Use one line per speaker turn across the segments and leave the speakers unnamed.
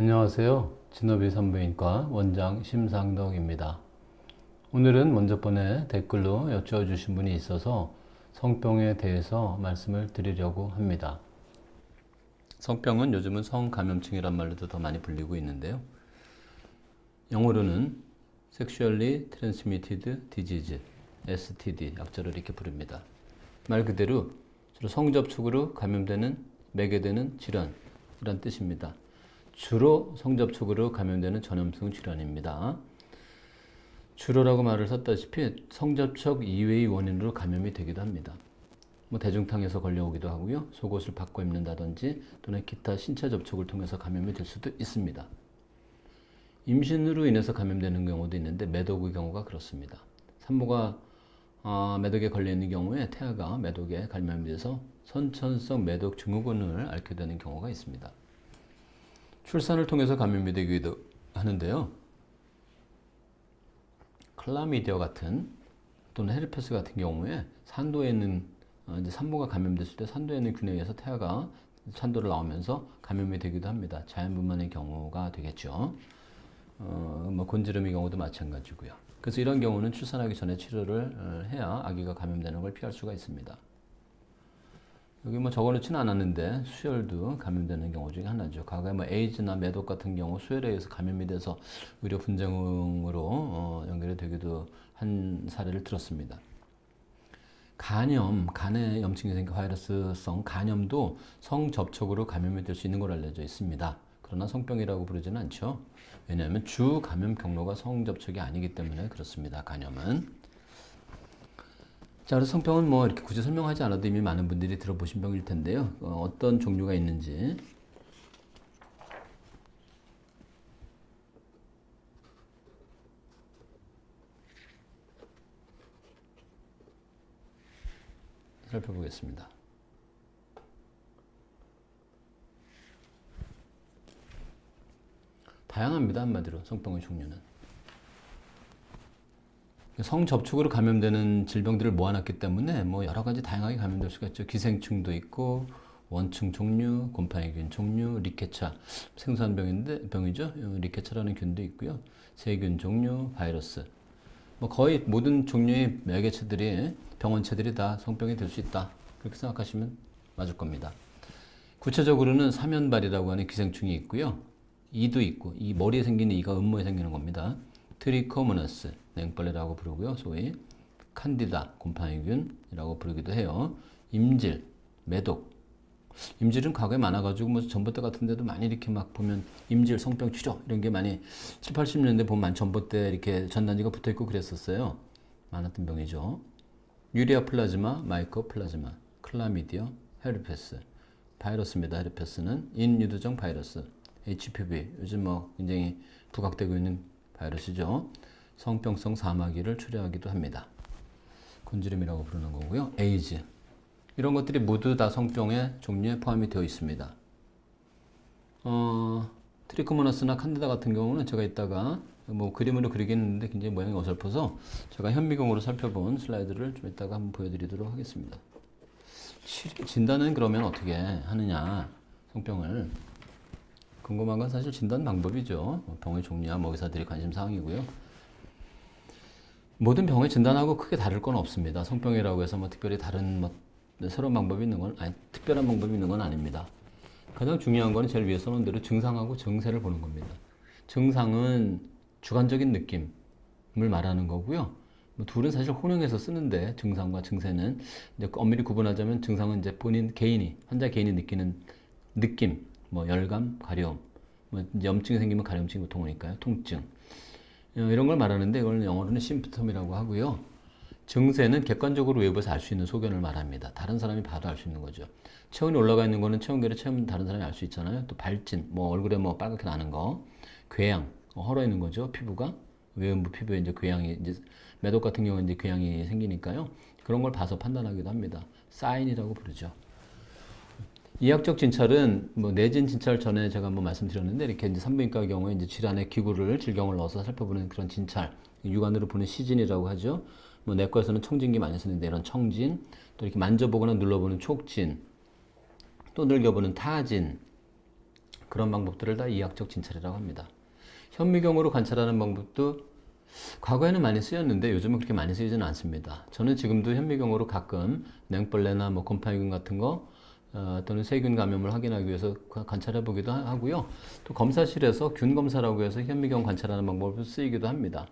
안녕하세요. 진업이 산부인과 원장 심상덕입니다. 오늘은 먼저 번에 댓글로 여쭤주신 분이 있어서 성병에 대해서 말씀을 드리려고 합니다. 성병은 요즘은 성감염증이란 말로도 더 많이 불리고 있는데요. 영어로는 Sexually Transmitted Disease, STD, 약자로 이렇게 부릅니다. 말 그대로 주로 성접촉으로 감염되는, 매개되는 질환이란 뜻입니다. 주로 성접촉으로 감염되는 전염성 질환입니다. 주로라고 말을 썼다시피 성접촉 이외의 원인으로 감염이 되기도 합니다. 대중탕에서 걸려오기도 하고요. 속옷을 바꿔 입는다든지 또는 기타 신체 접촉을 통해서 감염이 될 수도 있습니다. 임신으로 인해서 감염되는 경우도 있는데 매독의 경우가 그렇습니다. 산모가 매독에 걸려있는 경우에 태아가 매독에 감염이 돼서 선천성 매독 증후군을 앓게 되는 경우가 있습니다. 출산을 통해서 감염이 되기도 하는데요. 클라미디아 같은 또는 헤르페스 같은 경우에 산도에 있는 이제 산모가 감염됐을 때 산도에 있는 균에 의해서 태아가 산도를 나오면서 감염이 되기도 합니다. 자연분만의 경우가 되겠죠. 곤지름의 경우도 마찬가지고요. 그래서 이런 경우는 출산하기 전에 치료를 해야 아기가 감염되는 걸 피할 수가 있습니다. 여기 적어놓지는 않았는데 수혈도 감염되는 경우 중에 하나죠. 과거에 에이즈나 매독 같은 경우 수혈에 의해서 감염이 돼서 의료 분쟁으로 연결이 되기도 한 사례를 들었습니다. 간염, 간에 염증이 생겨 바이러스성 간염도 성접촉으로 감염이 될 수 있는 걸로 알려져 있습니다. 그러나 성병이라고 부르지는 않죠. 왜냐하면 주 감염 경로가 성접촉이 아니기 때문에 그렇습니다. 간염은. 자, 그래서 성병은 이렇게 굳이 설명하지 않아도 이미 많은 분들이 들어보신 병일 텐데요. 어떤 종류가 있는지. 살펴보겠습니다. 다양합니다. 한마디로 성병의 종류는. 성접촉으로 감염되는 질병들을 모아놨기 때문에 여러 가지 다양하게 감염될 수가 있죠. 기생충도 있고 원충 종류, 곰팡이균 종류, 리케차 생소한 병이죠. 리케차라는 균도 있고요. 세균 종류, 바이러스. 거의 모든 종류의 매개체들이 병원체들이 다 성병이 될 수 있다. 그렇게 생각하시면 맞을 겁니다. 구체적으로는 사면발이라고 하는 기생충이 있고요. 이도 있고 이 머리에 생기는 이가 음모에 생기는 겁니다. 트리코모나스, 냉벌레라고 부르고요. 소위 칸디다, 곰팡이균이라고 부르기도 해요. 임질, 매독. 임질은 과거에 많아가지고 전봇대 같은 데도 많이 이렇게 보면 임질, 성병 치료 이런 게 많이 7, 80년대 보면 전봇대 이렇게 전단지가 붙어있고 그랬었어요. 많았던 병이죠. 유리아 플라즈마, 마이코 플라즈마, 클라미디아, 헤르페스. 바이러스입니다. 헤르페스는 인유두종 바이러스, HPV. 요즘 굉장히 부각되고 있는 바이러스죠. 성병성 사마귀를 초래하기도 합니다. 곤지름이라고 부르는 거고요. 에이즈. 이런 것들이 모두 다 성병의 종류에 포함이 되어 있습니다. 트리코모나스나 칸디다 같은 경우는 제가 이따가 그림으로 그리긴 했는데 굉장히 모양이 어설퍼서 제가 현미경으로 살펴본 슬라이드를 좀 이따가 한번 보여드리도록 하겠습니다. 진단은 그러면 어떻게 하느냐, 성병을. 궁금한 건 사실 진단 방법이죠. 병의 종류야 의사들이 관심사항이고요. 모든 병의 진단하고 크게 다를 건 없습니다. 성병이라고 해서 특별히 다른 새로운 방법이 있는 건 특별한 방법이 있는 건 아닙니다. 가장 중요한 건 제일 위에 써놓은 대로 증상하고 증세를 보는 겁니다. 증상은 주관적인 느낌을 말하는 거고요. 둘은 사실 혼용해서 쓰는데 증상과 증세는 이제 엄밀히 구분하자면 증상은 이제 환자 개인이 느끼는 느낌, 열감, 가려움, 이제 염증이 생기면 가려움증이 보통 오니까요. 통증. 이런 걸 말하는데 이걸 영어로는 심프텀이라고 하고요. 증세는 객관적으로 외부에서 알 수 있는 소견을 말합니다. 다른 사람이 봐도 알 수 있는 거죠. 체온이 올라가 있는 거는 체온계를 채우면 다른 사람이 알 수 있잖아요. 또 발진, 얼굴에 빨갛게 나는 거, 궤양, 헐어 있는 거죠. 피부가. 외음부 피부에 이제 궤양이, 이제 매독 같은 경우는 이제 궤양이 생기니까요. 그런 걸 봐서 판단하기도 합니다. 사인이라고 부르죠. 이학적 진찰은 내진 진찰 전에 제가 한번 말씀드렸는데 이렇게 이제 산부인과 경우에 이제 질환의 기구를 질경을 넣어서 살펴보는 그런 진찰, 육안으로 보는 시진이라고 하죠. 내과에서는 청진기 많이 쓰는데 이런 청진, 또 이렇게 만져보거나 눌러보는 촉진, 또 늘겨보는 타진, 그런 방법들을 다 이학적 진찰이라고 합니다. 현미경으로 관찰하는 방법도 과거에는 많이 쓰였는데 요즘은 그렇게 많이 쓰이지는 않습니다. 저는 지금도 현미경으로 가끔 냉벌레나 뭐 곰팡이균 같은 거 또는 세균 감염을 확인하기 위해서 관찰해 보기도 하고요. 또 검사실에서 균 검사라고 해서 현미경 관찰하는 방법을 쓰이기도 합니다.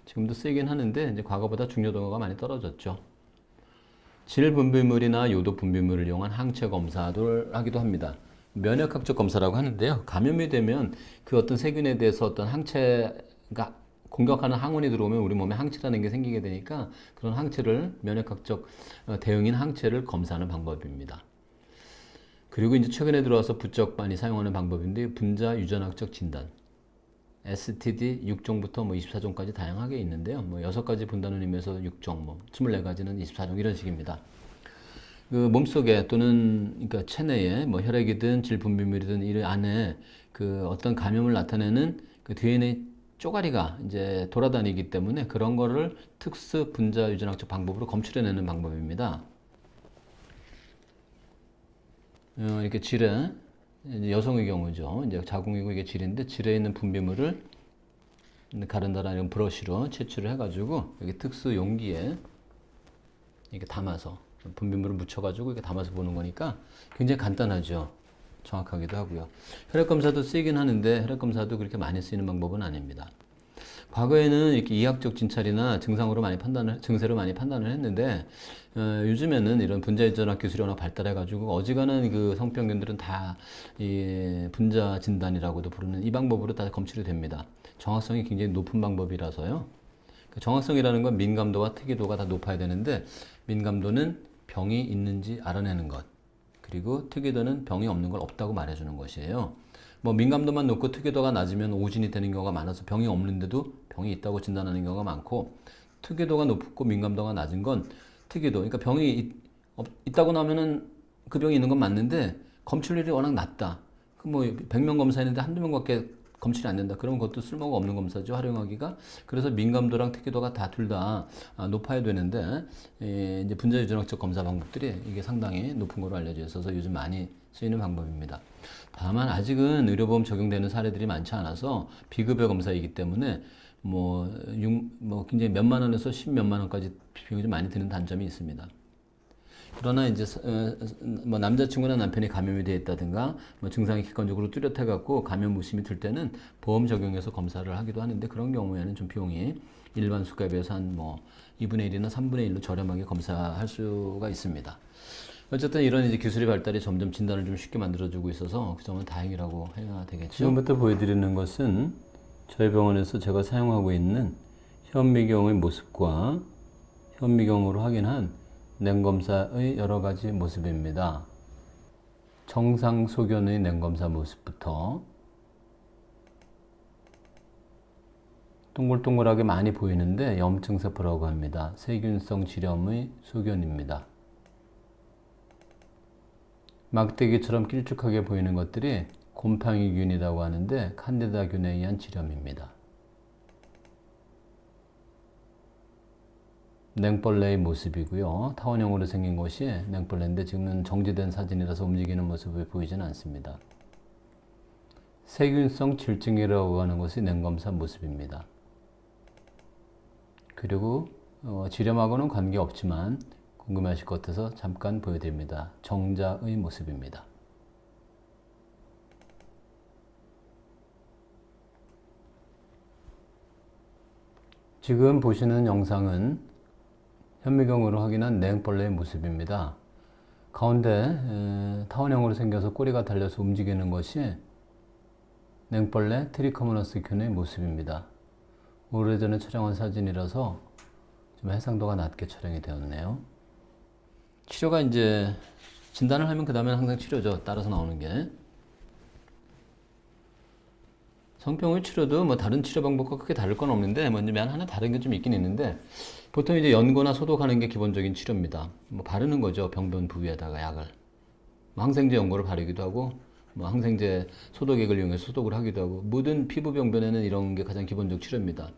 지금도 쓰이긴 하는데 이제 과거보다 중요도가 많이 떨어졌죠. 질 분비물이나 요도 분비물을 이용한 항체 검사를 하기도 합니다. 면역학적 검사라고 하는데요. 감염이 되면 그 어떤 세균에 대해서 어떤 항체가 공격하는 항원이 들어오면 우리 몸에 항체라는 게 생기게 되니까 그런 항체를 면역학적 대응인 항체를 검사하는 방법입니다. 그리고 이제 최근에 들어와서 부쩍 많이 사용하는 방법인데 분자 유전학적 진단. STD 6종부터 뭐 24종까지 다양하게 있는데요. 뭐 6가지 본다는 의미에서 6종, 뭐 24가지는 24종 이런 식입니다. 그 몸속에 또는 그러니까 체내에 뭐 혈액이든 질 분비물이든 이 안에 그 어떤 감염을 나타내는 그 DNA 쪼가리가 이제 돌아다니기 때문에 그런 거를 특수 분자 유전학적 방법으로 검출해내는 방법입니다. 이렇게 질에 이제 여성의 경우죠. 이제 자궁이고 이게 질인데 질에 있는 분비물을 가른다라는 브러쉬로 채취를 해가지고 여기 특수 용기에 이렇게 담아서 분비물을 묻혀가지고 이렇게 담아서 보는 거니까 굉장히 간단하죠. 정확하기도 하고요. 혈액 검사도 쓰이긴 하는데 혈액 검사도 그렇게 많이 쓰이는 방법은 아닙니다. 과거에는 이렇게 이학적 진찰이나 증상으로 많이 증세로 많이 판단을 했는데 요즘에는 이런 분자 유전학 기술이 워낙 발달해가지고 어지간한 그 성병균들은 다 이 분자 진단이라고도 부르는 이 방법으로 다 검출이 됩니다. 정확성이 굉장히 높은 방법이라서요. 그 정확성이라는 건 민감도와 특이도가 다 높아야 되는데 민감도는 병이 있는지 알아내는 것, 그리고 특이도는 병이 없는 걸 없다고 말해주는 것이에요. 뭐 민감도만 높고 특이도가 낮으면 오진이 되는 경우가 많아서 병이 없는데도 병이 있다고 진단하는 경우가 많고, 특이도가 높고 민감도가 낮은 건 특이도, 그러니까 병이 있다고 나면은 그 병이 있는 건 맞는데 검출률이 워낙 낮다. 그 뭐 100명 검사했는데 한두 명밖에 검출이 안 된다. 그러면 그것도 쓸모가 없는 검사죠, 활용하기가. 그래서 민감도랑 특이도가 다 둘 다 높아야 되는데 이제 분자 유전학적 검사 방법들이 이게 상당히 높은 걸로 알려져 있어서 요즘 많이 쓰이는 방법입니다. 다만 아직은 의료보험 적용되는 사례들이 많지 않아서 비급여 검사이기 때문에 뭐 굉장히 몇만 원에서 10몇만 원까지 비용이 좀 많이 드는 단점이 있습니다. 그러나 이제 뭐 남자친구나 남편이 감염이 되어 있다든가 뭐 증상이 객관적으로 뚜렷해 갖고 감염 의심이 들 때는 보험 적용해서 검사를 하기도 하는데, 그런 경우에는 좀 비용이 일반 수가에 비해서 한 뭐 2분의 1이나 3분의 1로 저렴하게 검사할 수가 있습니다. 어쨌든 이런 이제 기술의 발달이 점점 진단을 좀 쉽게 만들어주고 있어서 그 점은 다행이라고 해야 되겠죠. 지금부터 보여드리는 것은 저희 병원에서 제가 사용하고 있는 현미경의 모습과 현미경으로 확인한 냉검사의 여러 가지 모습입니다. 정상 소견의 냉검사 모습부터 동글동글하게 많이 보이는데 염증세포라고 합니다. 세균성 질염의 소견입니다. 막대기처럼 길쭉하게 보이는 것들이 곰팡이균이라고 하는데 칸디다균에 의한 질염입니다. 냉벌레의 모습이고요. 타원형으로 생긴 것이 냉벌레인데 지금은 정지된 사진이라서 움직이는 모습이 보이지는 않습니다. 세균성 질증이라고 하는 것이 냉검사 모습입니다. 그리고 질염하고는 관계없지만 궁금해하실 것 같아서 잠깐 보여드립니다. 정자의 모습입니다. 지금 보시는 영상은 현미경으로 확인한 냉벌레의 모습입니다. 가운데 타원형으로 생겨서 꼬리가 달려서 움직이는 것이 냉벌레 트리코모나스 균의 모습입니다. 오래전에 촬영한 사진이라서 좀 해상도가 낮게 촬영이 되었네요. 치료가 이제 진단을 하면 그 다음에는 항상 치료죠. 따라서 나오는 게. 성병의 치료도 뭐 다른 치료 방법과 크게 다를 건 없는데 뭐냐면 하나 다른 게 좀 있긴 있는데, 보통 이제 연고나 소독하는 게 기본적인 치료입니다. 뭐 바르는 거죠. 병변 부위에다가 약을. 뭐 항생제 연고를 바르기도 하고 뭐 항생제 소독액을 이용해서 소독을 하기도 하고, 모든 피부 병변에는 이런 게 가장 기본적 치료입니다.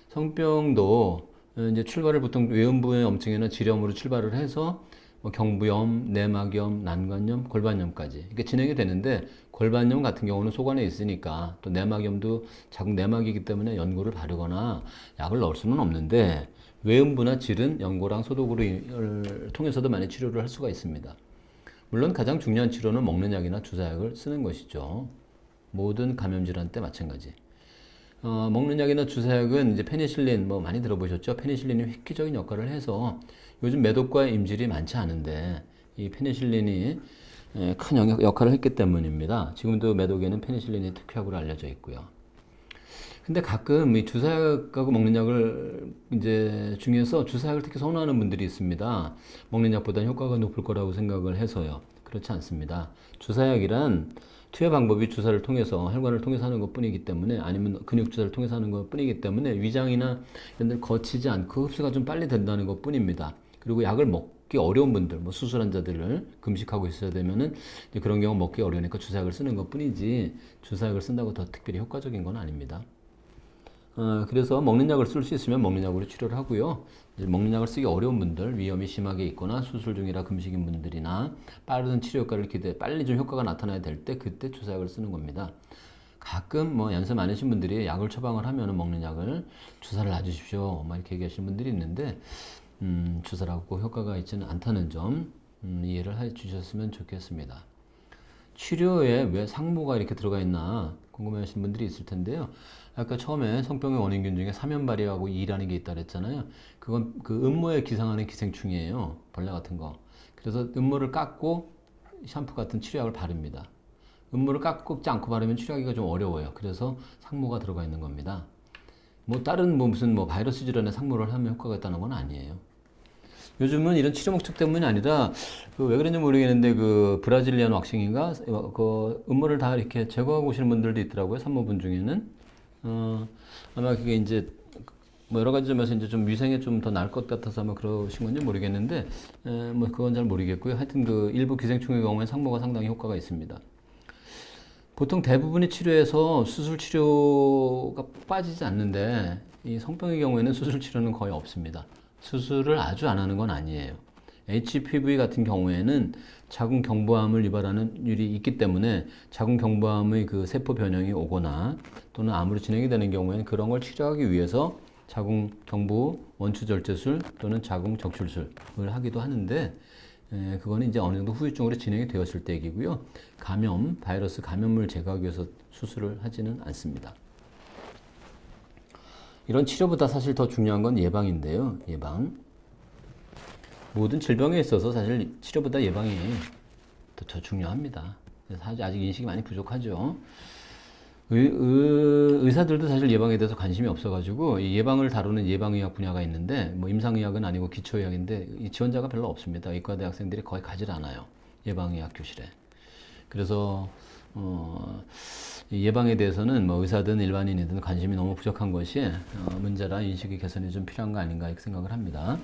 성병도 이제 출발을 보통 외음부의 염증이나 질염으로 출발을 해서 뭐 경부염, 내막염, 난관염, 골반염까지 이렇게 진행이 되는데 골반염 같은 경우는 속안에 있으니까 또 내막염도 자궁 내막이기 때문에 연고를 바르거나 약을 넣을 수는 없는데 외음부나 질은 연고랑 소독을 통해서도 많이 치료를 할 수가 있습니다. 물론 가장 중요한 치료는 먹는 약이나 주사약을 쓰는 것이죠. 모든 감염 질환 때 마찬가지. 먹는 약이나 주사약은 이제 페니실린 뭐 많이 들어보셨죠? 페니실린이 획기적인 역할을 해서 요즘 매독과 임질이 많지 않은데 이 페니실린이 큰 역할을 했기 때문입니다. 지금도 매독에는 페니실린이 특효약으로 알려져 있고요. 근데 가끔 이 주사약하고 먹는 약을 이제 중에서 주사약을 특히 선호하는 분들이 있습니다. 먹는 약보다 효과가 높을 거라고 생각을 해서요. 그렇지 않습니다. 주사약이란 투여 방법이 주사를 통해서 혈관을 통해서 하는 것 뿐이기 때문에 아니면 근육 주사를 통해서 하는 것 뿐이기 때문에 위장이나 이런 데 거치지 않고 흡수가 좀 빨리 된다는 것 뿐입니다. 그리고 약을 먹기 어려운 분들, 뭐 수술 환자들을 금식하고 있어야 되면은 그런 경우 먹기 어려우니까 주사약을 쓰는 것 뿐이지 주사약을 쓴다고 더 특별히 효과적인 건 아닙니다. 그래서 먹는 약을 쓸 수 있으면 먹는 약으로 치료를 하고요. 이제 먹는 약을 쓰기 어려운 분들, 위험이 심하게 있거나 수술 중이라 금식인 분들이나 빠른 치료 효과를 빨리 좀 효과가 나타나야 될 때 그때 주사약을 쓰는 겁니다. 가끔 뭐 연세 많으신 분들이 약을 처방을 하면은 먹는 약을 주사를 놔주십시오. 막 이렇게 얘기하시는 분들이 있는데 주사라고 효과가 있지는 않다는 점 이해를 해 주셨으면 좋겠습니다. 치료에 왜 상모가 이렇게 들어가 있나 궁금해하시는 분들이 있을 텐데요. 아까 처음에 성병의 원인균 중에 사면발이하고 이라는 게 있다 그랬잖아요. 그건 그 음모에 기생하는 기생충이에요. 벌레 같은 거. 그래서 음모를 깎고 샴푸 같은 치료약을 바릅니다. 음모를 깎지 않고 바르면 치료하기가 좀 어려워요. 그래서 상모가 들어가 있는 겁니다. 뭐 다른 뭐 무슨 뭐 바이러스 질환에 상모를 하면 효과가 있다는 건 아니에요. 요즘은 이런 치료 목적 때문이 아니라 왜 그런지 모르겠는데 그 브라질리안 왁싱인가 그 음모를 다 이렇게 제거하고 오시는 분들도 있더라고요. 산모분 중에는 아마 그게 이제 뭐 여러 가지 점에서 이제 좀 위생에 좀 더 나을 것 같아서 아마 그러신 건지 모르겠는데 뭐 그건 잘 모르겠고요. 하여튼 그 일부 기생충의 경우에 상모가 상당히 효과가 있습니다. 보통 대부분의 치료에서 수술 치료가 빠지지 않는데 이 성병의 경우에는 수술 치료는 거의 없습니다. 수술을 아주 안 하는 건 아니에요. HPV 같은 경우에는 자궁 경부암을 유발하는 율이 있기 때문에 자궁 경부암의 그 세포 변형이 오거나 또는 암으로 진행이 되는 경우에는 그런 걸 치료하기 위해서 자궁 경부 원추 절제술 또는 자궁 적출술을 하기도 하는데 그거는 이제 어느 정도 후유증으로 진행이 되었을 때 얘기고요. 감염, 바이러스 감염을 제거하기 위해서 수술을 하지는 않습니다. 이런 치료보다 사실 더 중요한 건 예방인데요. 예방. 모든 질병에 있어서 사실 치료보다 예방이 더 중요합니다. 사실 아직 인식이 많이 부족하죠. 의사들도 사실 예방에 대해서 관심이 없어가지고 이 예방을 다루는 예방의학 분야가 있는데 뭐 임상의학은 아니고 기초의학인데 이 지원자가 별로 없습니다. 의과대학생들이 거의 가질 않아요. 예방의학 교실에. 그래서 예방에 대해서는 뭐 의사든 일반인이든 관심이 너무 부족한 것이 문제라 인식의 개선이 좀 필요한 거 아닌가 이렇게 생각을 합니다.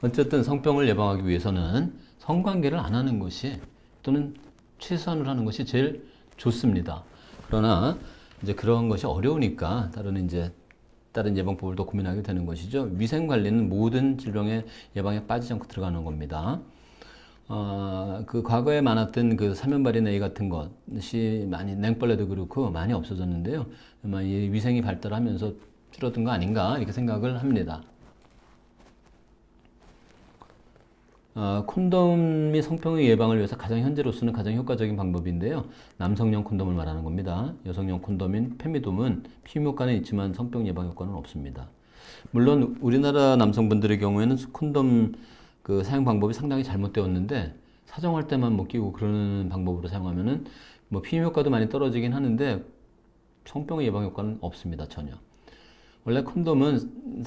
어쨌든 성병을 예방하기 위해서는 성관계를 안 하는 것이 또는 최소한으로 하는 것이 제일 좋습니다. 그러나 이제 그런 것이 어려우니까 다른 예방법을 더 고민하게 되는 것이죠. 위생 관리는 모든 질병의 예방에 빠지지 않고 들어가는 겁니다. 그 과거에 많았던 그 사면발이나 이 같은 것이 많이 냉벌레도 그렇고 많이 없어졌는데요. 아마 이 위생이 발달하면서 줄어든 거 아닌가 이렇게 생각을 합니다. 콘돔이 성병의 예방을 위해서 현재로서는 가장 효과적인 방법인데요. 남성용 콘돔을 말하는 겁니다. 여성용 콘돔인 페미돔은 피임 효과는 있지만 성병 예방 효과는 없습니다. 물론 우리나라 남성분들의 경우에는 콘돔 그 사용 방법이 상당히 잘못되었는데 사정할 때만 뭐 끼고 그러는 방법으로 사용하면은 뭐 피임 효과도 많이 떨어지긴 하는데 성병의 예방 효과는 없습니다. 전혀. 원래 콘돔은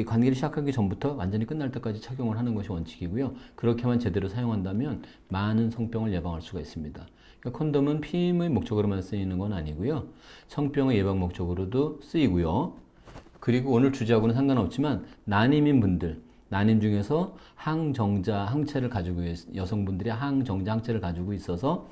관계를 시작하기 전부터 완전히 끝날 때까지 착용을 하는 것이 원칙이고요. 그렇게만 제대로 사용한다면 많은 성병을 예방할 수가 있습니다. 그러니까 콘돔은 피임의 목적으로만 쓰이는 건 아니고요. 성병의 예방 목적으로도 쓰이고요. 그리고 오늘 주제하고는 상관없지만 난임인 분들, 난임 중에서 항정자 항체를 가지고 여성분들이 항정자 항체를 가지고 있어서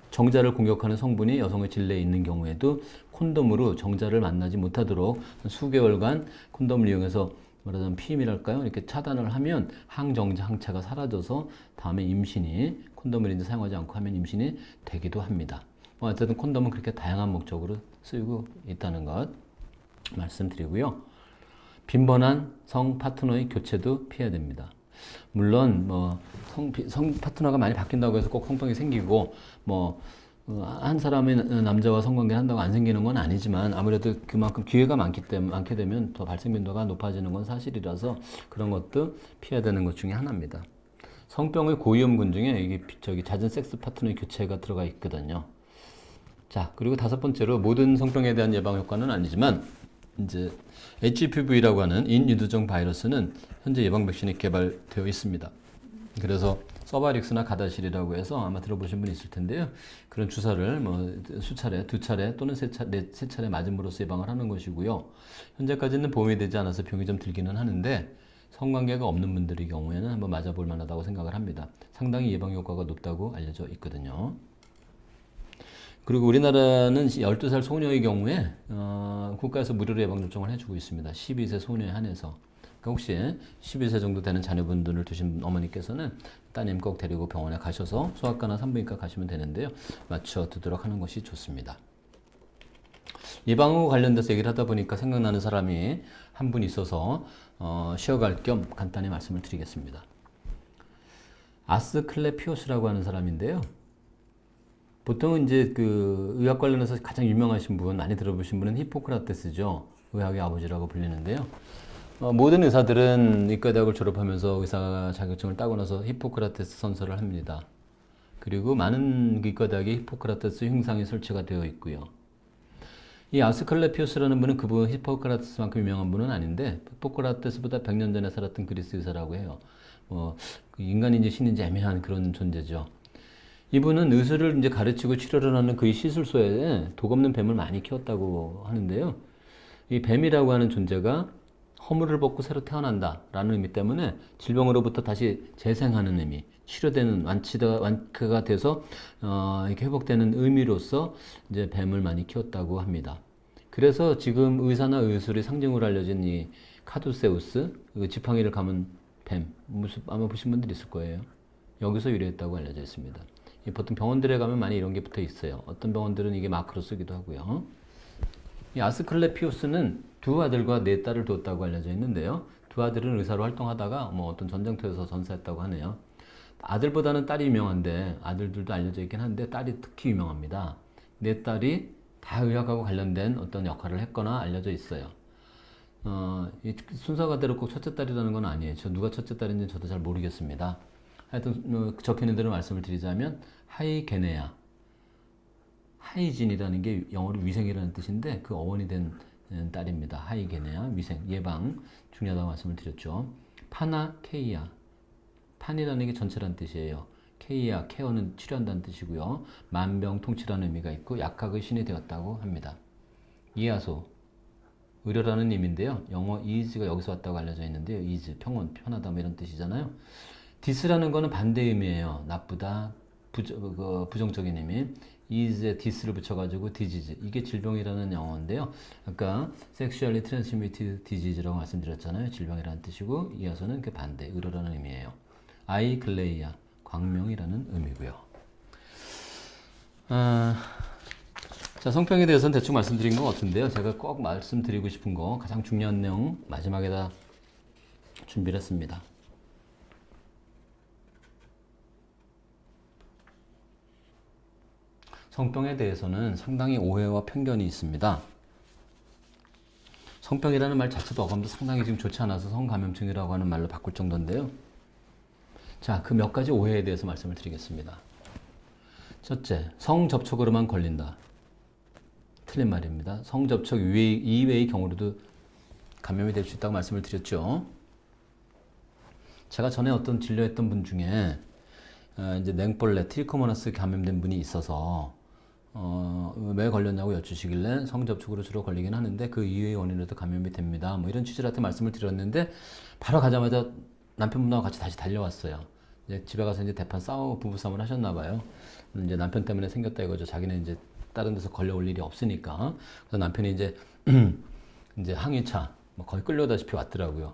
정자를 공격하는 성분이 여성의 질내에 있는 경우에도 콘돔으로 정자를 만나지 못하도록 수개월간 콘돔을 이용해서 말하자면 피임이랄까요? 이렇게 차단을 하면 항정제, 항체가 사라져서 다음에 임신이 콘돔을 이제 사용하지 않고 하면 임신이 되기도 합니다. 뭐 어쨌든 콘돔은 그렇게 다양한 목적으로 쓰이고 있다는 것 말씀드리고요. 빈번한 성 파트너의 교체도 피해야 됩니다. 물론 뭐 성 파트너가 많이 바뀐다고 해서 꼭 성병이 생기고 뭐 한 사람의 남자와 성관계를 한다고 안 생기는 건 아니지만 아무래도 그만큼 기회가 많게 되면 더 발생 빈도가 높아지는 건 사실이라서 그런 것도 피해야 되는 것 중에 하나입니다. 성병의 고위험군 중에 이게 잦은 섹스 파트너의 교체가 들어가 있거든요. 자, 그리고 다섯 번째로 모든 성병에 대한 예방 효과는 아니지만 이제 HPV라고 하는 인유두종 바이러스는 현재 예방 백신이 개발되어 있습니다. 그래서 서바릭스나 가다실이라고 해서 아마 들어보신 분이 있을 텐데요. 그런 주사를 뭐 수차례, 두 차례 또는 세 차례 맞음으로써 예방을 하는 것이고요. 현재까지는 보험이 되지 않아서 병이 좀 들기는 하는데 성관계가 없는 분들의 경우에는 한번 맞아볼 만하다고 생각을 합니다. 상당히 예방 효과가 높다고 알려져 있거든요. 그리고 우리나라는 12살 소녀의 경우에 국가에서 무료로 예방접종을 해주고 있습니다. 12세 소녀에 한해서. 그러니까 혹시 12세 정도 되는 자녀분들을 두신 어머니께서는 따님 꼭 데리고 병원에 가셔서 소아과나 산부인과 가시면 되는데요. 맞춰 두도록 하는 것이 좋습니다. 예방과 관련돼서 얘기를 하다 보니까 생각나는 사람이 한 분 있어서 쉬어갈 겸 간단히 말씀을 드리겠습니다. 아스클레피오스라고 하는 사람인데요. 보통은 이제 그 의학 관련해서 가장 유명하신 분, 많이 들어보신 분은 히포크라테스죠. 의학의 아버지라고 불리는데요. 모든 의사들은 의과대학을 졸업하면서 의사 자격증을 따고 나서 히포크라테스 선서를 합니다. 그리고 많은 의과대학에 히포크라테스 흉상이 설치가 되어 있고요. 이 아스클레피오스라는 분은 그분 히포크라테스만큼 유명한 분은 아닌데 히포크라테스보다 100년 전에 살았던 그리스 의사라고 해요. 인간인지 신인지 애매한 그런 존재죠. 이분은 의술을 이제 가르치고 치료를 하는 그 시술소에 독 없는 뱀을 많이 키웠다고 하는데요. 이 뱀이라고 하는 존재가 허물을 벗고 새로 태어난다라는 의미 때문에 질병으로부터 다시 재생하는 의미, 치료되는 완크가 돼서 이렇게 회복되는 의미로서 이제 뱀을 많이 키웠다고 합니다. 그래서 지금 의사나 의술의 상징으로 알려진 이 카두세우스, 지팡이를 감은 뱀, 아마 보신 분들 있을 거예요. 여기서 유래했다고 알려져 있습니다. 보통 병원들에 가면 많이 이런 게 붙어 있어요. 어떤 병원들은 이게 마크로 쓰기도 하고요. 이 아스클레피오스는 두 아들과 네 딸을 두었다고 알려져 있는데요. 두 아들은 의사로 활동하다가 뭐 어떤 전쟁터에서 전사했다고 하네요. 아들보다는 딸이 유명한데 아들들도 알려져 있긴 한데 딸이 특히 유명합니다. 네 딸이 다 의학하고 관련된 어떤 역할을 했거나 알려져 있어요. 이 순서가 대로 꼭 첫째 딸이라는 건 아니에요. 누가 첫째 딸인지 저도 잘 모르겠습니다. 하여튼 적혀있는 대로 말씀을 드리자면 하이게네아, 하이진이라는 게 영어로 위생이라는 뜻인데 그 어원이 된 딸입니다. 하이게네아, 위생, 예방 중요하다고 말씀을 드렸죠. 파나 케이아, 판이라는 게 전체라는 뜻이에요. 케이아, 케어는 치료한다는 뜻이고요. 만병통치라는 의미가 있고 약학의 신이 되었다고 합니다. 이하소, 의료라는 의미인데요. 영어 ease가 여기서 왔다고 알려져 있는데요. ease, 평온, 편하다 뭐 이런 뜻이잖아요. 디스라는 거는 반대 의미예요. 나쁘다, 부정적인 의미. is에 dis를 붙여가지고 disease. 이게 질병이라는 영어인데요. 아까 sexually transmitted disease라고 말씀드렸잖아요. 질병이라는 뜻이고 이어서는 그 반대, 의료라는 의미예요. 아이글레이아, 광명이라는 의미고요. 자, 성병에 대해서는 대충 말씀드린 것 같은데요. 제가 꼭 말씀드리고 싶은 거 가장 중요한 내용 마지막에다 준비를 했습니다. 성병에 대해서는 상당히 오해와 편견이 있습니다. 성병이라는 말 자체도 어감도 상당히 지금 좋지 않아서 성감염증이라고 하는 말로 바꿀 정도인데요. 자, 그 몇 가지 오해에 대해서 말씀을 드리겠습니다. 첫째, 성접촉으로만 걸린다. 틀린 말입니다. 성접촉 이외의 경우로도 감염이 될 수 있다고 말씀을 드렸죠. 제가 전에 어떤 진료했던 분 중에 이제 냉벌레, 트리코모나스 감염된 분이 있어서 왜 걸렸냐고 여쭈시길래 성접촉으로 주로 걸리긴 하는데 그 이외의 원인으로도 감염이 됩니다. 뭐 이런 취지로 말씀을 드렸는데 바로 가자마자 남편분하고 같이 다시 달려왔어요. 이제 집에 가서 이제 대판 부부싸움을 하셨나 봐요. 이제 남편 때문에 생겼다 이거죠. 자기는 이제 다른 데서 걸려올 일이 없으니까. 그래서 남편이 이제 항의차 뭐 거의 끌려다시피 왔더라고요.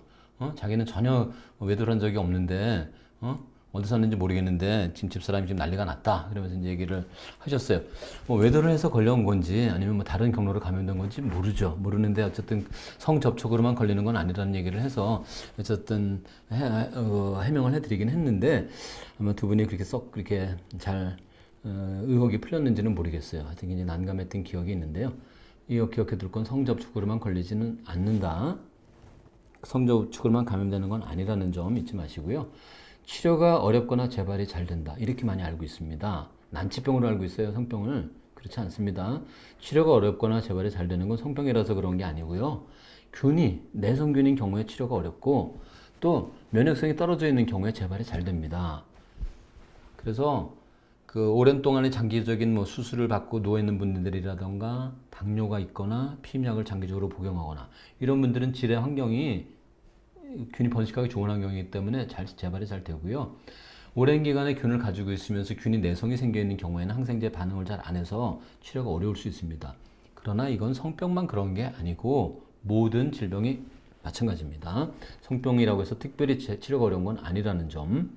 자기는 전혀 외도를 적이 없는데, 어디 샀는지 모르겠는데 지금 집사람이 지금 난리가 났다. 그러면서 이제 얘기를 하셨어요. 뭐 외도를 해서 걸려온 건지 아니면 뭐 다른 경로로 감염된 건지 모르는데 어쨌든 성접촉으로만 걸리는 건 아니라는 얘기를 해서 어쨌든 해명을 해드리긴 했는데 아마 두 분이 그렇게 썩 그렇게 잘 의혹이 풀렸는지는 모르겠어요. 하여튼 굉장히 난감했던 기억이 있는데요. 기억해 둘 건 성접촉으로만 걸리지는 않는다. 성접촉으로만 감염되는 건 아니라는 점 잊지 마시고요. 치료가 어렵거나 재발이 잘 된다. 이렇게 많이 알고 있습니다. 난치병으로 알고 있어요, 성병을. 그렇지 않습니다. 치료가 어렵거나 재발이 잘 되는 건 성병이라서 그런 게 아니고요. 내성균인 경우에 치료가 어렵고 또 면역성이 떨어져 있는 경우에 재발이 잘 됩니다. 그래서 그 오랜 동안의 장기적인 뭐 수술을 받고 누워 있는 분들이라던가 당뇨가 있거나 피임약을 장기적으로 복용하거나 이런 분들은 질의 환경이 균이 번식하기 좋은 환경이기 때문에 재발이 잘 되고요. 오랜 기간에 균을 가지고 있으면서 균이 내성이 생겨 있는 경우에는 항생제 반응을 잘 안 해서 치료가 어려울 수 있습니다. 그러나 이건 성병만 그런 게 아니고 모든 질병이 마찬가지입니다. 성병이라고 해서 특별히 치료가 어려운 건 아니라는 점.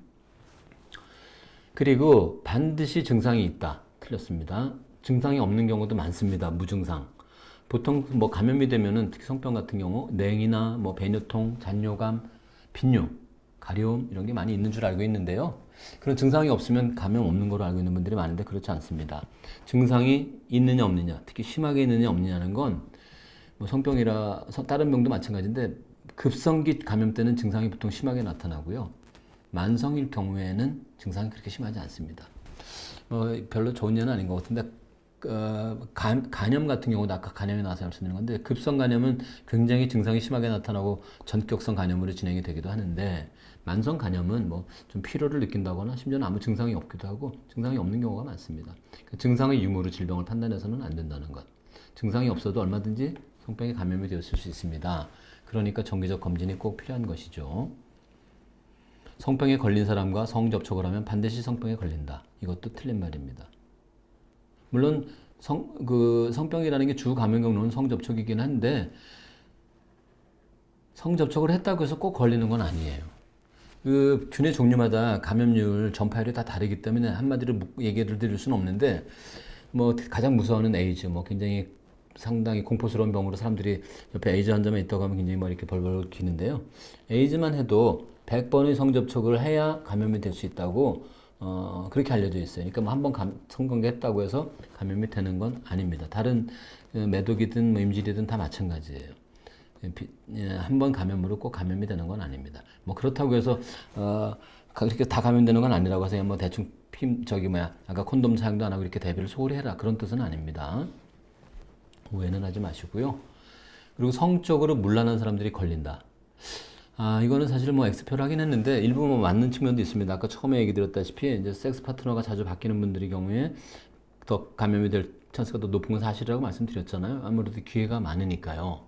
그리고 반드시 증상이 있다. 틀렸습니다. 증상이 없는 경우도 많습니다. 무증상. 보통 뭐 감염이 되면은 특히 성병 같은 경우 냉이나 뭐 배뇨통, 잔뇨감, 빈뇨, 가려움 이런 게 많이 있는 줄 알고 있는데요. 그런 증상이 없으면 감염 없는 걸로 알고 있는 분들이 많은데 그렇지 않습니다. 증상이 있느냐 없느냐, 특히 심하게 있느냐 없느냐는 건 뭐 성병이라 다른 병도 마찬가지인데 급성기 감염 때는 증상이 보통 심하게 나타나고요. 만성일 경우에는 증상이 그렇게 심하지 않습니다. 별로 좋은 예는 아닌 것 같은데 간염 같은 경우도 아까 간염이 나와서 말씀드린 건데 급성 간염은 굉장히 증상이 심하게 나타나고 전격성 간염으로 진행이 되기도 하는데 만성 간염은 뭐 좀 피로를 느낀다거나 심지어는 아무 증상이 없기도 하고 증상이 없는 경우가 많습니다. 증상의 유무로 질병을 판단해서는 안 된다는 것. 증상이 없어도 얼마든지 성병에 감염이 되었을 수 있습니다. 그러니까 정기적 검진이 꼭 필요한 것이죠. 성병에 걸린 사람과 성접촉을 하면 반드시 성병에 걸린다. 이것도 틀린 말입니다. 물론 성병이라는 게 주 감염 경로는 성접촉이긴 한데 성접촉을 했다고 해서 꼭 걸리는 건 아니에요. 그 균의 종류마다 감염률, 전파율이 다 다르기 때문에 한마디로 얘기를 드릴 수는 없는데 뭐 가장 무서워하는 에이즈, 뭐 굉장히 상당히 공포스러운 병으로 사람들이 옆에 에이즈 환자만 있다고 하면 굉장히 막 이렇게 벌벌 기는데요. 에이즈만 해도 100번의 성접촉을 해야 감염이 될 수 있다고 그렇게 알려져 있어요. 그러니까 뭐 한번 성관계했다고 해서 감염이 되는 건 아닙니다. 다른 매독이든 뭐 임질이든 다 마찬가지예요. 한 번 감염으로 꼭 감염이 되는 건 아닙니다. 뭐 그렇다고 해서 그렇게 다 감염되는 건 아니라고 해서 뭐 대충 아까 콘돔 사용도 안 하고 이렇게 대비를 소홀히 해라 그런 뜻은 아닙니다. 오해는 하지 마시고요. 그리고 성적으로 문란한 사람들이 걸린다. 이거는 사실 뭐 X표를 하긴 했는데 일부 뭐 맞는 측면도 있습니다. 아까 처음에 얘기 드렸다시피 이제 섹스 파트너가 자주 바뀌는 분들의 경우에 더 감염이 될 찬스가 더 높은 건 사실이라고 말씀드렸잖아요. 아무래도 기회가 많으니까요.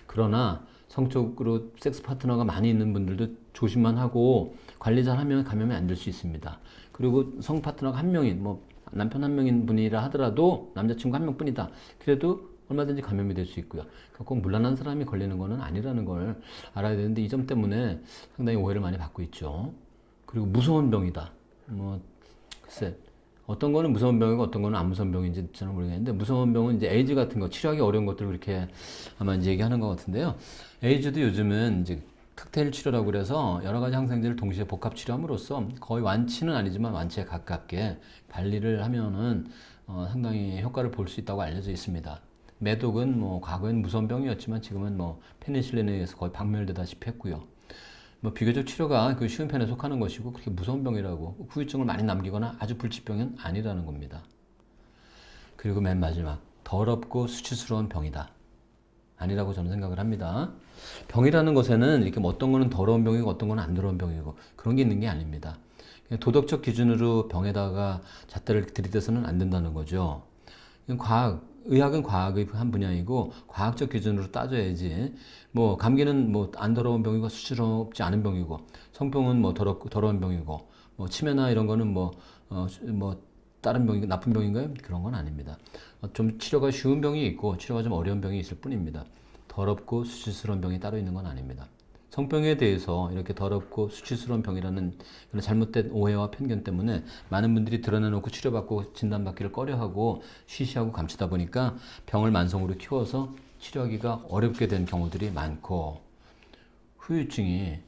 그러나 성적으로 섹스 파트너가 많이 있는 분들도 조심만 하고 관리 잘 하면 감염이 안 될 수 있습니다. 그리고 성 파트너가 한 명인, 뭐 남편 한 명인 분이라 하더라도 남자친구 한 명뿐이다. 그래도 얼마든지 감염이 될 수 있고요. 그러니까 꼭 문란한 사람이 걸리는 거는 아니라는 걸 알아야 되는데 이 점 때문에 상당히 오해를 많이 받고 있죠. 그리고 무서운 병이다. 뭐 글쎄 어떤 거는 무서운 병이고 어떤 거는 안 무서운 병인지 저는 모르겠는데 무서운 병은 이제 에이즈 같은 거 치료하기 어려운 것들을 그렇게 아마 이제 얘기하는 것 같은데요. 에이즈도 요즘은 이제 칵테일 치료라고 그래서 여러 가지 항생제를 동시에 복합 치료함으로써 거의 완치는 아니지만 완치에 가깝게 관리를 하면은 상당히 효과를 볼 수 있다고 알려져 있습니다. 매독은 뭐 과거엔 무서운 병이었지만 지금은 뭐 페니실린에 의해서 거의 박멸되다시피 했고요. 뭐 비교적 치료가 그 쉬운 편에 속하는 것이고 그렇게 무서운 병이라고 후유증을 많이 남기거나 아주 불치병은 아니라는 겁니다. 그리고 맨 마지막 더럽고 수치스러운 병이다. 아니라고 저는 생각을 합니다. 병이라는 것에는 이렇게 뭐 어떤 거는 더러운 병이고 어떤 거는 안 더러운 병이고 그런 게 있는 게 아닙니다. 도덕적 기준으로 병에다가 잣대를 들이대서는 안 된다는 거죠. 의학은 과학의 한 분야이고 과학적 기준으로 따져야지. 뭐 감기는 뭐 안 더러운 병이고 수치스럽지 않은 병이고 성병은 뭐 더러운 병이고 뭐 치매나 이런 거는 뭐 다른 병이 나쁜 병인가요? 그런 건 아닙니다. 좀 치료가 쉬운 병이 있고 치료가 좀 어려운 병이 있을 뿐입니다. 더럽고 수치스러운 병이 따로 있는 건 아닙니다. 성병에 대해서 이렇게 더럽고 수치스러운 병이라는 그런 잘못된 오해와 편견 때문에 많은 분들이 드러내놓고 치료받고 진단받기를 꺼려하고 쉬쉬하고 감추다 보니까 병을 만성으로 키워서 치료하기가 어렵게 된 경우들이 많고, 후유증이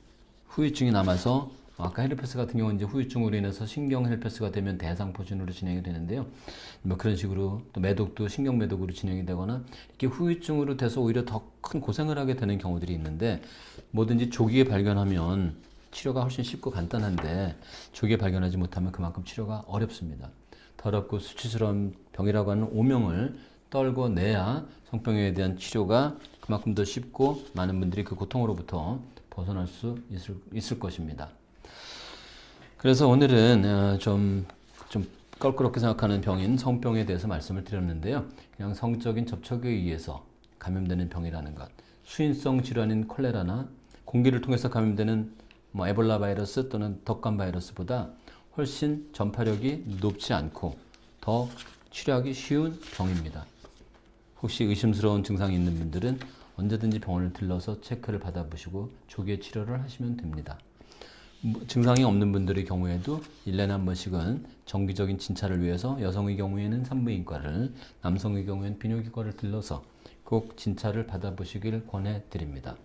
남아서 아까 헤르페스 같은 경우는 이제 후유증으로 인해서 신경 헤르페스가 되면 대상포진으로 진행이 되는데요. 뭐 그런 식으로 또 매독도 신경 매독으로 진행이 되거나 이렇게 후유증으로 돼서 오히려 더 큰 고생을 하게 되는 경우들이 있는데, 뭐든지 조기에 발견하면 치료가 훨씬 쉽고 간단한데 조기에 발견하지 못하면 그만큼 치료가 어렵습니다. 더럽고 수치스러운 병이라고 하는 오명을 떨궈내야 성병에 대한 치료가 그만큼 더 쉽고 많은 분들이 그 고통으로부터 벗어날 수 있을 것입니다. 그래서 오늘은 좀 껄끄럽게 생각하는 병인 성병에 대해서 말씀을 드렸는데요. 그냥 성적인 접촉에 의해서 감염되는 병이라는 것, 수인성 질환인 콜레라나 공기를 통해서 감염되는 뭐 에볼라 바이러스 또는 덕감 바이러스보다 훨씬 전파력이 높지 않고 더 치료하기 쉬운 병입니다. 혹시 의심스러운 증상이 있는 분들은 언제든지 병원을 들러서 체크를 받아보시고 조기에 치료를 하시면 됩니다. 증상이 없는 분들의 경우에도 1년에 한 번씩은 정기적인 진찰을 위해서 여성의 경우에는 산부인과를, 남성의 경우에는 비뇨기과를 들러서 꼭 진찰을 받아보시길 권해드립니다.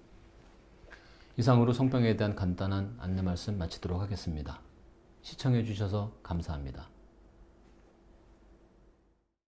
이상으로 성병에 대한 간단한 안내 말씀 마치도록 하겠습니다. 시청해 주셔서 감사합니다.